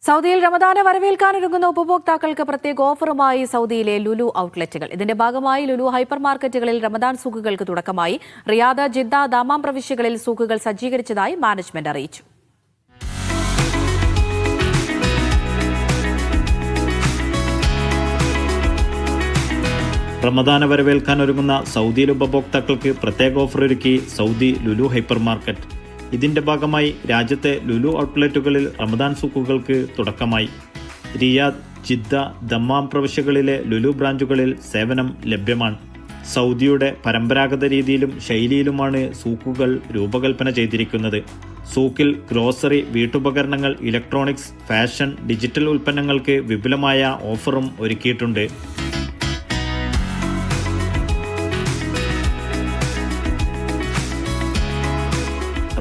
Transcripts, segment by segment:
സൗദിയിൽ റമദാനെ വരവേൽക്കാനൊരുങ്ങുന്ന ഉപഭോക്താക്കൾക്ക് പ്രത്യേക ഓഫറുമായി സൗദിയിലെ ലുലു ഔട്ട്ലെറ്റുകൾ. ഇതിന്റെ ഭാഗമായി ലുലു ഹൈപ്പർ മാർക്കറ്റുകളിൽ റമദാൻ സൂക്കുകൾക്ക് തുടക്കമായി. റിയാദ്, ജിദ്ദ, ദമാം പ്രവിശ്യകളിൽ സൂക്കുകൾ സജ്ജീകരിച്ചതായി മാനേജ്മെന്റ് അറിയിച്ചു. റമദാനെ വരവേൽക്കാനൊരുങ്ങുന്ന സൗദിയിലെ ഉപഭോക്താക്കൾക്ക് പ്രത്യേക ഓഫറൊരുക്കി സൗദി ലുലു ഹൈപ്പർ മാർക്കറ്റ്. ഇതിന്റെ ഭാഗമായി രാജ്യത്തെ ലുലു ഔട്ട്ലെറ്റുകളിൽ റമദാൻ സൂക്കുകൾക്ക് തുടക്കമായി. റിയാദ്, ജിദ്ദ, ദമ്മാം പ്രവിശ്യകളിലെ ലുലു ബ്രാഞ്ചുകളിൽ സേവനം ലഭ്യമാണ്. സൗദിയുടെ പരമ്പരാഗത രീതിയിലും ശൈലിയിലുമാണ് സൂക്കുകൾ രൂപകൽപ്പന ചെയ്തിരിക്കുന്നത്. സൂക്കിൽ ഗ്രോസറി, വീട്ടുപകരണങ്ങൾ, ഇലക്ട്രോണിക്സ്, ഫാഷൻ, ഡിജിറ്റൽ ഉൽപ്പന്നങ്ങൾക്ക് വിപുലമായ ഓഫറും ഒരുക്കിയിട്ടുണ്ട്.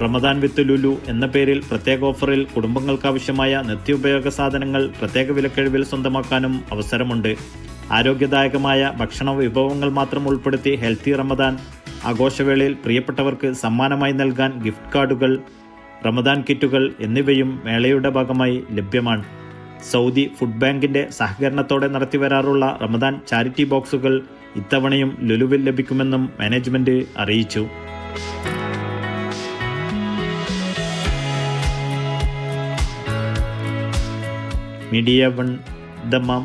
റമദാൻ വിത്ത് ലുലു എന്ന പേരിൽ പ്രത്യേക ഓഫറിൽ കുടുംബങ്ങൾക്കാവശ്യമായ നിത്യോപയോഗ സാധനങ്ങൾ പ്രത്യേക വിലക്കിഴിവിൽ സ്വന്തമാക്കാനും അവസരമുണ്ട്. ആരോഗ്യദായകമായ ഭക്ഷണ വിഭവങ്ങൾ മാത്രം ഉൾപ്പെടുത്തി ഹെൽത്തി റമദാൻ ആഘോഷവേളയിൽ പ്രിയപ്പെട്ടവർക്ക് സമ്മാനമായി നൽകാൻ ഗിഫ്റ്റ് കാർഡുകൾ, റമദാൻ കിറ്റുകൾ എന്നിവയും മേളയുടെ ഭാഗമായി ലഭ്യമാണ്. സൗദി ഫുഡ് ബാങ്കിന്റെ സഹകരണത്തോടെ നടത്തിവരാറുള്ള റമദാൻ ചാരിറ്റി ബോക്സുകൾ ഇത്തവണയും ലുലുവിൽ ലഭിക്കുമെന്നും മാനേജ്മെന്റ് അറിയിച്ചു. Media 1 Dammam.